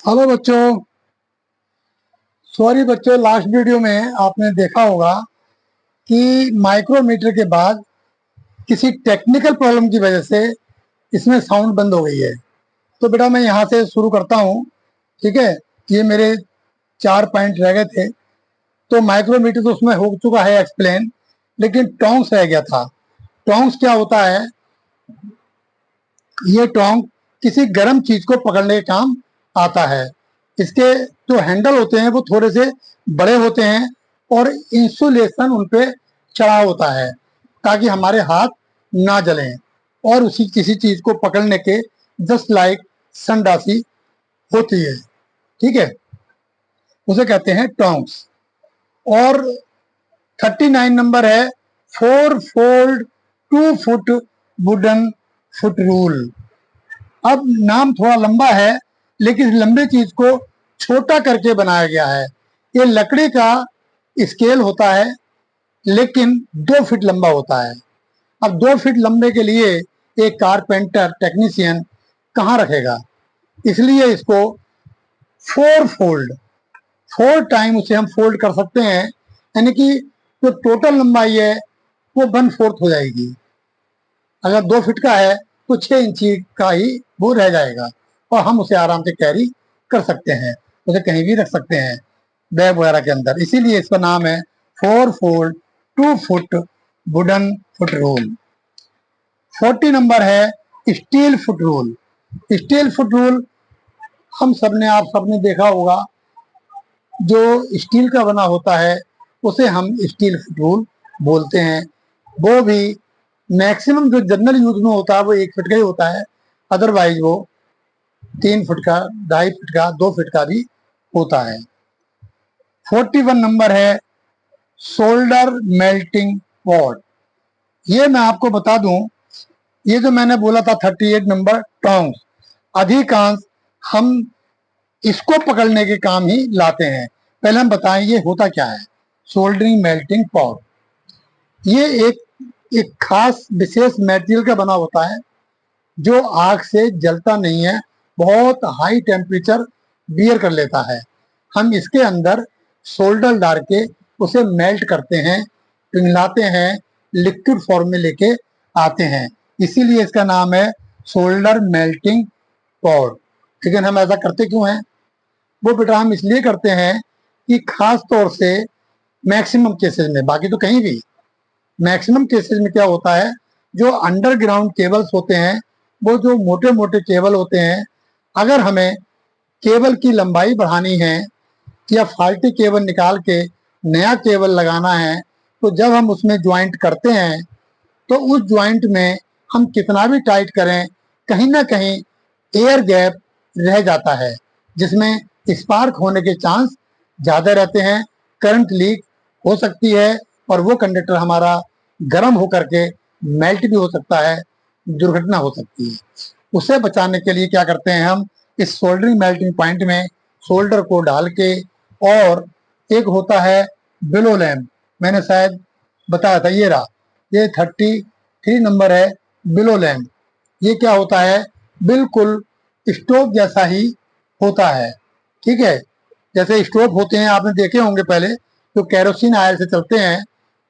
Hello बच्चों। Sorry बच्चों, last video में आपने देखा होगा कि माइक्रोमीटर के बाद किसी टेक्निकल प्रॉब्लम की वजह से इसमें साउंड बंद हो गई है। तो बेटा मैं यहाँ से शुरू करता हूँ। ठीक है, ये मेरे 4 पॉइंट रह गए थे। तो माइक्रोमीटर तो उसमें हो चुका है एक्सप्लेन, लेकिन टोंस रह गया था। टोंस क्या होता है? ये टोंक किसी गर्म चीज को पकड़ने के काम आता है। इसके जो हैंडल होते हैं वो थोड़े से बड़े होते हैं और इंसुलेशन उनपे चढ़ा होता है ताकि हमारे हाथ ना जलें, और उसी किसी चीज को पकड़ने के जस्ट लाइक संडासी होती है। ठीक है, उसे कहते हैं टोंक्स। और 39 नंबर है 4 fold 2 foot wooden foot rule. अब नाम थोड़ा लंबा है, लेकिन इस लंबे चीज को छोटा करके बनाया गया है। ये लकड़ी का स्केल होता है, लेकिन 2 फीट लंबा होता है। अब 2 फीट लंबे के लिए एक कारपेंटर टेक्नीशियन कहाँ रखेगा? इसलिए इसको 4 फोल्ड 4 टाइम उसे हम फोल्ड कर सकते हैं, यानी कि जो टोटल लंबाई है वो 1/4 हो जाएगी। अगर 2 फीट का है तो 6 इंची का ही वो रह जाएगा, और हम उसे आराम से कैरी कर सकते हैं, उसे कहीं भी रख सकते हैं बैग वगैरह के अंदर। इसीलिए इसका नाम है 4 fold 2 foot wooden foot rule. 40 नंबर है steel foot rule. Steel foot rule आप सबने देखा होगा, जो स्टील का बना होता है उसे हम स्टील फुट रूल बोलते हैं। वो भी मैक्सिमम जो जनरल यूज में होता है वो 1 फीट का ही होता है, अदरवाइज वो 3 फुट का, 2.5 फीट का, 2 फीट का भी होता है। 41 नंबर है सोल्डर मेल्टिंग पॉट। ये मैं आपको बता दूं, ये जो मैंने बोला था 38 नंबर टोंग्स, अधिकांश हम इसको पकड़ने के काम ही लाते हैं। पहले हम बताएं ये होता क्या है। सोल्डरिंग मेल्टिंग पॉट ये एक खास विशेष मटेरियल का बना होता है जो आग से जलता नहीं है, बहुत हाई टेम्परेचर बियर कर लेता है। हम इसके अंदर सोल्डर डाल के उसे मेल्ट करते हैं, पिघलाते हैं, लिक्विड फॉर्म में लेके आते हैं। इसीलिए इसका नाम है सोल्डर मेल्टिंग पॉट। लेकिन हम ऐसा करते क्यों हैं? वो बेटा हम इसलिए करते हैं कि खास तौर से मैक्सिमम केसेस में, बाकी तो कहीं भी, मैक्सिमम केसेस में क्या होता है, जो अंडरग्राउंड केबल्स होते हैं, वो जो मोटे मोटे केबल होते हैं, अगर हमें केबल की लंबाई बढ़ानी है या फाल्टी केबल निकाल के नया केबल लगाना है, तो जब हम उसमें ज्वाइंट करते हैं तो उस ज्वाइंट में हम कितना भी टाइट करें, कहीं ना कहीं एयर गैप रह जाता है, जिसमें स्पार्क होने के चांस ज्यादा रहते हैं, करंट लीक हो सकती है, और वो कंडक्टर हमारा गर्म होकर के मेल्ट भी हो सकता है, दुर्घटना हो सकती है। उसे बचाने के लिए क्या करते हैं, हम इस सोल्डरिंग मेल्टिंग पॉइंट में सोल्डर को डाल के, और एक होता है बिलो लैम्प, मैंने शायद बताया था, ये रहा, ये 33 नंबर है बिलो लैम्प। ये क्या होता है? बिल्कुल स्टोव जैसा ही होता है। ठीक है, जैसे स्टोव होते हैं आपने देखे होंगे पहले, जो कैरोसिन आयल से चलते हैं,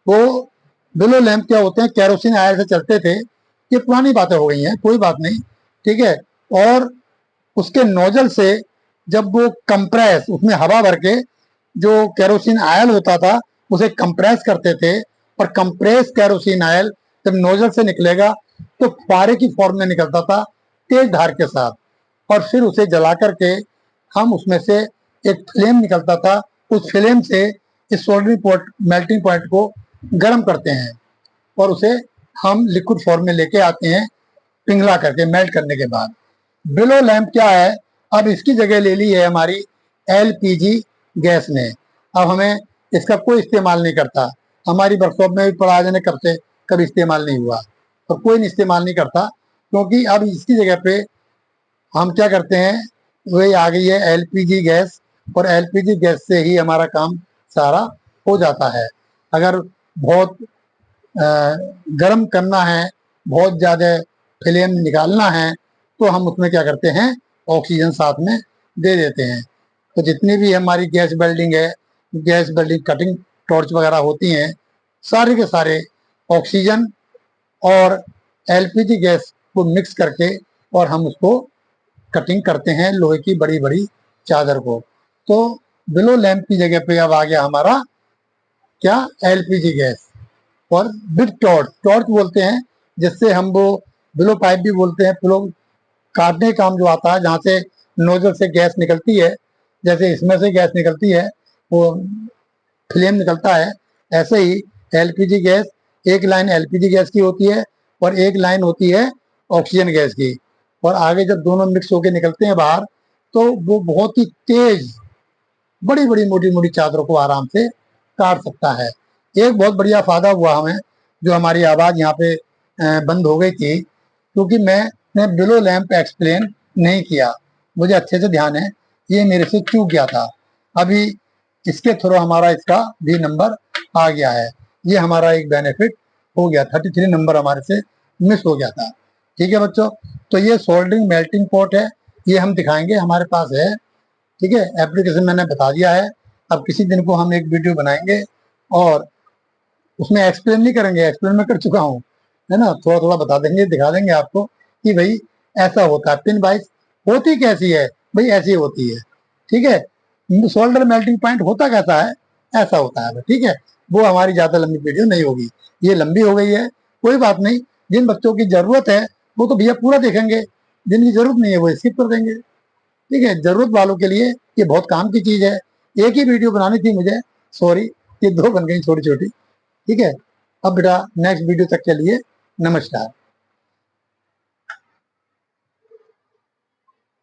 वो बिलो लैम्प क्या होते हैं, कैरोसिन आयल से चलते थे। ये पुरानी बातें हो गई हैं, कोई बात नहीं। ठीक है, और उसके नोजल से जब वो कंप्रेस, उसमें हवा भर के जो कैरोसिन आयल होता था उसे कंप्रेस करते थे, और कंप्रेस कैरोसिन आयल जब नोजल से निकलेगा तो फुहारे की फॉर्म में निकलता था, तेज धार के साथ, और फिर उसे जला करके हम उसमें से एक फ्लेम निकलता था, उस फ्लेम से इस सोल्डरिंग पॉइंट, मेल्टिंग पॉइंट को गर्म करते हैं, और उसे हम लिक्विड फॉर्म में लेके आते हैं पिघला करके, मेल्ट करने के बाद। बिलो लैंप क्या है? अब इसकी जगह ले ली है हमारी एलपीजी गैस ने। अब हमें इसका कोई इस्तेमाल नहीं करता, हमारी वर्कशॉप में भी पड़ा जाने कब से, कभी इस्तेमाल नहीं हुआ, और कोई नहीं इस्तेमाल नहीं करता, क्योंकि अब इसकी जगह पे हम क्या करते हैं, वही आ गई है एलपीजी गैस, और एलपीजी गैस से ही हमारा काम सारा हो जाता है। अगर बहुत गर्म करना है, बहुत ज़्यादा फ्लेम निकालना है, तो हम उसमें क्या करते हैं, ऑक्सीजन साथ में दे देते हैं। तो जितनी भी हमारी गैस वेल्डिंग है, गैस वेल्डिंग कटिंग टॉर्च वगैरह होती हैं, सारे के सारे ऑक्सीजन और एलपीजी गैस को मिक्स करके और हम उसको कटिंग करते हैं लोहे की बड़ी बड़ी चादर को। तो बिलो लैंप की जगह पे अब आ गया हमारा क्या, एलपीजी गैस। और बिग टॉर्च, टॉर्च बोलते हैं जिससे हम वो बिलो पाइप भी बोलते हैं, बिलो काटने का काम जो आता है, जहाँ से नोजल से गैस निकलती है, जैसे इसमें से गैस निकलती है, वो फ्लेम निकलता है, ऐसे ही एलपीजी गैस, एक लाइन एलपीजी गैस की होती है और एक लाइन होती है ऑक्सीजन गैस की। और आगे जब दोनों मिक्स होकर निकलते हैं बाहर, तो वो बहुत ही तेज बड़ी बड़ी मोटी मोटी चादरों को आराम से काट सकता है। एक बहुत बढ़िया फायदा हुआ हमें, जो हमारी आवाज यहाँ पे बंद हो गई थी, क्योंकि मैंने बिलो लैंप एक्सप्लेन नहीं किया, मुझे अच्छे से ध्यान है, ये मेरे से चूक गया था। अभी इसके थ्रू हमारा इसका भी नंबर आ गया है, ये हमारा एक बेनिफिट हो गया, 33 नंबर हमारे से मिस हो गया था। ठीक है बच्चों, तो ये सोल्डरिंग मेल्टिंग पॉट है, ये हम दिखाएंगे, हमारे पास है। ठीक है, एप्लीकेशन मैंने बता दिया है। अब किसी दिन को हम एक वीडियो बनाएंगे और उसमें एक्सप्लेन नहीं करेंगे, एक्सप्लेन मैं कर चुका हूँ, है ना, थोड़ा थोड़ा बता देंगे, दिखा देंगे आपको कि भाई ऐसा होता है। पिन वाइज होती कैसी है, भाई ऐसी होती है। ठीक है, शोल्डर मेल्टिंग पॉइंट होता कैसा है, ऐसा होता है। ठीक है, वो हमारी ज्यादा लंबी वीडियो नहीं होगी, ये लंबी हो गई है, कोई बात नहीं। जिन बच्चों की जरूरत है वो तो भैया पूरा देखेंगे, जिनकी जरूरत नहीं है वो स्किप कर देंगे। ठीक है, जरूरत वालों के लिए ये बहुत काम की चीज है। एक ही वीडियो बनानी थी मुझे, सॉरी, ये दो बन गई छोटी छोटी। ठीक है, अब बेटा नेक्स्ट वीडियो तक के लिए नमस्कार।